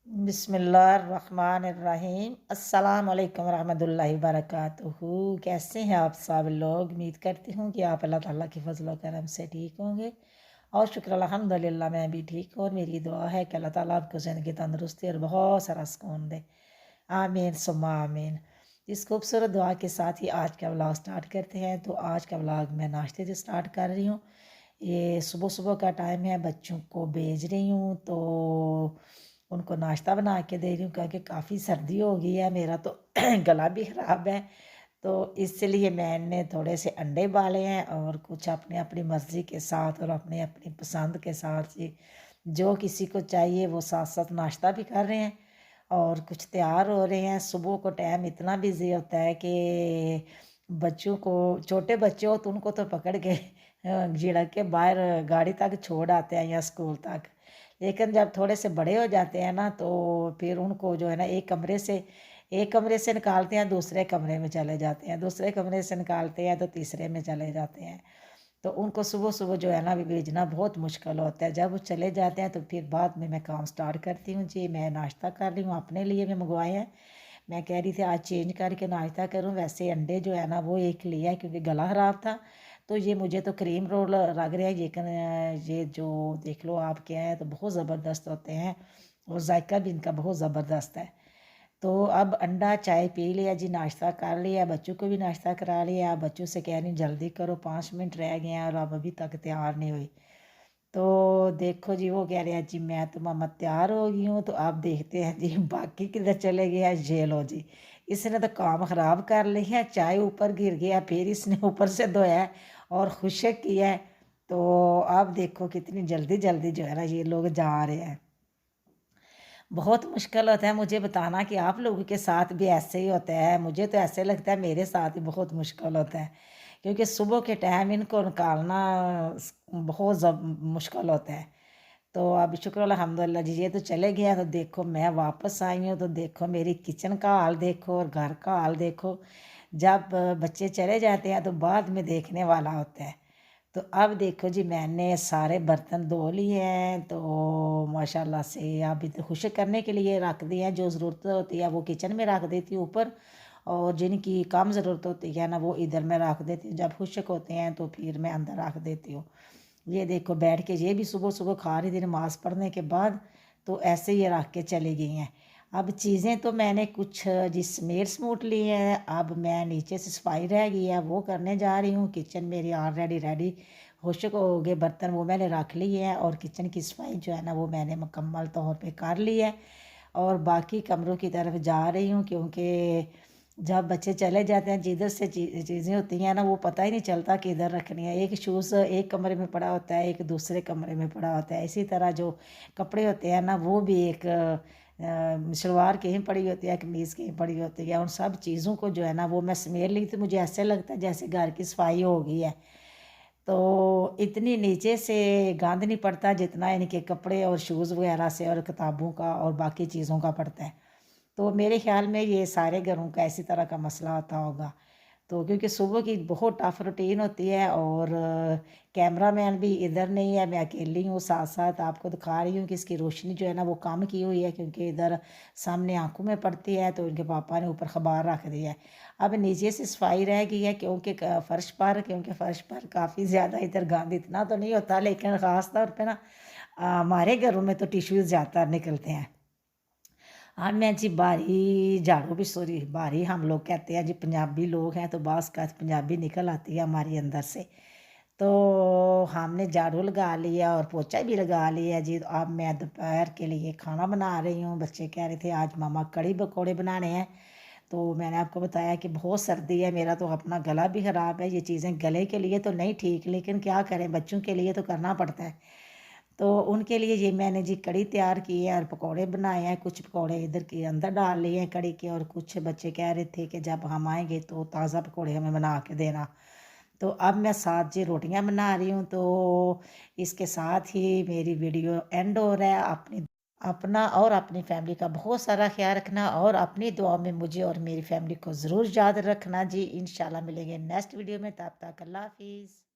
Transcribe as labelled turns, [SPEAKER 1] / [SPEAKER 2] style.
[SPEAKER 1] बिस्मिल्लाहिर्रहमानिर्रहीम। अस्सलाम वालेकुम रहमतुल्लाहि वबरकातुहू। कैसे हैं आप सब लोग? उम्मीद करती हूँ कि आप अल्लाह ताला के फजल व करम से ठीक होंगे और शुक्र अल्हम्दुलिल्लाह मैं भी ठीक हूँ। और मेरी दुआ है कि अल्लाह ताला आपको ज़िंदगी तंदुरुस्ती और बहुत सारा सुकून दे। आमीन सुम्मा आमीन। इस खूबसूरत दुआ के साथ ही आज का व्लॉग स्टार्ट करते हैं। तो आज का व्लॉग मैं नाश्ते से स्टार्ट कर रही हूँ। ये सुबह सुबह का टाइम है, बच्चों को भेज रही हूँ तो उनको नाश्ता बना के दे रही हूँ क्योंकि काफ़ी सर्दी हो गई है, मेरा तो गला भी ख़राब है। तो इसलिए मैंने थोड़े से अंडे बाले हैं और कुछ अपने अपनी मर्ज़ी के साथ और अपने अपनी पसंद के साथ ही जो किसी को चाहिए वो साथ साथ नाश्ता भी कर रहे हैं और कुछ तैयार हो रहे हैं। सुबह को टाइम इतना बिज़ी होता है कि बच्चों को, छोटे बच्चे हो तो उनको तो पकड़ के झिड़क के बाहर गाड़ी तक छोड़ आते हैं या स्कूल तक। लेकिन जब थोड़े से बड़े हो जाते हैं ना तो फिर उनको जो है ना एक कमरे से निकालते हैं, दूसरे कमरे में चले जाते हैं, दूसरे कमरे से निकालते हैं तो तीसरे में चले जाते हैं। तो उनको सुबह सुबह जो है ना भी भेजना बहुत मुश्किल होता है। जब वो चले जाते हैं तो फिर बाद में मैं काम स्टार्ट करती हूँ। जी मैं नाश्ता कर रही हूँ, अपने लिए भी मंगवाए हैं। मैं कह रही थी आज चेंज करके नाश्ता करूँ। वैसे अंडे जो है ना वो एक लिया है क्योंकि गला ख़राब था। तो ये मुझे तो क्रीम रोल लग रहे हैं, लेकिन ये जो देख लो आप क्या है तो बहुत ज़बरदस्त होते हैं और जायका भी इनका बहुत ज़बरदस्त है। तो अब अंडा चाय पी लिया जी, नाश्ता कर लिया, बच्चों को भी नाश्ता करा लिया। बच्चों से कह रही हूँ जल्दी करो, 5 मिनट रह गए हैं और अब अभी तक तैयार नहीं हुई। तो देखो जी वो कह रहे हैं जी मैं तो मामा तैयार हो गई हूँ। तो आप देखते हैं जी बाकी किधर चले गए हैं। ये लो जी, इसने तो काम ख़राब कर लिया है, चाय ऊपर गिर गया, फिर इसने ऊपर से धोया है और खुशक किया है। तो आप देखो कितनी जल्दी जल्दी जो है ना ये लोग जा रहे हैं। बहुत मुश्किल होता है मुझे बताना कि आप लोगों के साथ भी ऐसे ही होता है। मुझे तो ऐसे लगता है मेरे साथ ही बहुत मुश्किल होता है क्योंकि सुबह के टाइम इनको निकालना बहुत मुश्किल होता है। तो अब शुक्र अल्हम्दुलिल्लाह जी ये तो चले गए हैं। तो देखो मैं वापस आई हूँ तो देखो मेरी किचन का हाल देखो और घर का हाल देखो। जब बच्चे चले जाते हैं तो बाद में देखने वाला होता है। तो अब देखो जी मैंने सारे बर्तन धो लिए हैं तो माशाल्लाह से अभी तो खुश्क करने के लिए रख दिए हैं। जो ज़रूरत होती है वो किचन में रख देती हूँ ऊपर, और जिनकी कम ज़रूरत होती है ना वो इधर में रख देती हूँ। जब खुश्क होते हैं तो फिर मैं अंदर रख देती हूँ। ये देखो बैठ के ये भी सुबह सुबह खा रही थी नमाज़ पढ़ने के बाद, तो ऐसे ही रख के चली गई हैं। अब चीज़ें तो मैंने कुछ जिस समेट समूट ली हैं, अब मैं नीचे से सफाई रह गई है वो करने जा रही हूँ। किचन मेरी ऑलरेडी रेडी खुश्क हो गए बर्तन, वो मैंने रख लिए हैं और किचन की सफाई जो है ना वो मैंने मुकम्मल तौर पे कर ली है। और बाकी कमरों की तरफ जा रही हूँ क्योंकि जब बच्चे चले जाते हैं जिधर से चीज़ें होती हैं ना वो पता ही नहीं चलता कि इधर रखनी है। एक शूज़ एक कमरे में पड़ा होता है, एक दूसरे कमरे में पड़ा होता है। इसी तरह जो कपड़े होते हैं ना वो भी एक शलवार कहीं पड़ी होती है, कमीज़ कहीं पड़ी होती है। उन सब चीज़ों को जो है ना वो मैं समेट ली तो मुझे ऐसे लगता है जैसे घर की सफाई हो गई है। तो इतनी नीचे से गंद नहीं पड़ता जितना इनके कपड़े और शूज़ वगैरह से और किताबों का और बाकी चीज़ों का पड़ता है। तो मेरे ख़्याल में ये सारे घरों का इसी तरह का मसला होता होगा। तो क्योंकि सुबह की बहुत टफ रूटीन होती है और कैमरा मैन भी इधर नहीं है, मैं अकेली हूँ। साथ साथ आपको दिखा रही हूँ कि इसकी रोशनी जो है ना वो कम की हुई है क्योंकि इधर सामने आंखों में पड़ती है। तो इनके पापा ने ऊपर अखबार रख दिया है। अब नीचे से सफाई रह गई है क्योंकि फर्श पर काफ़ी ज़्यादा इधर गंद इतना तो नहीं होता, लेकिन ख़ास तौर पे ना हमारे घरों में तो टिश्यूज़ ज़्यादा निकलते हैं। हाँ मैं जी बारी झाड़ू भी, सॉरी बारी हम लोग कहते हैं जी, पंजाबी लोग हैं तो बास का पंजाबी निकल आती है हमारी अंदर से। तो हमने झाड़ू लगा लिया और पोछा भी लगा लिया जी। तो अब मैं दोपहर के लिए खाना बना रही हूँ। बच्चे कह रहे थे आज मामा कड़ी पकौड़े बनाने हैं। तो मैंने आपको बताया कि बहुत सर्दी है, मेरा तो अपना गला भी ख़राब है। ये चीज़ें गले के लिए तो नहीं ठीक, लेकिन क्या करें बच्चों के लिए तो करना पड़ता है। तो उनके लिए ये मैंने जी कड़ी तैयार की है और पकौड़े बनाए हैं। कुछ पकौड़े इधर के अंदर डाल लिए हैं कड़ी के, और कुछ बच्चे कह रहे थे कि जब हम आएंगे तो ताज़ा पकौड़े हमें बना के देना। तो अब मैं साथ जी रोटियां बना रही हूँ। तो इसके साथ ही मेरी वीडियो एंड हो रहा है। अपना और अपनी फैमिली का बहुत सारा ख्याल रखना और अपनी दुआ में मुझे और मेरी फैमिली को ज़रूर याद रखना जी। इंशाल्लाह मिलेंगे नेक्स्ट वीडियो में, तब तक अल्लाह हाफिज़।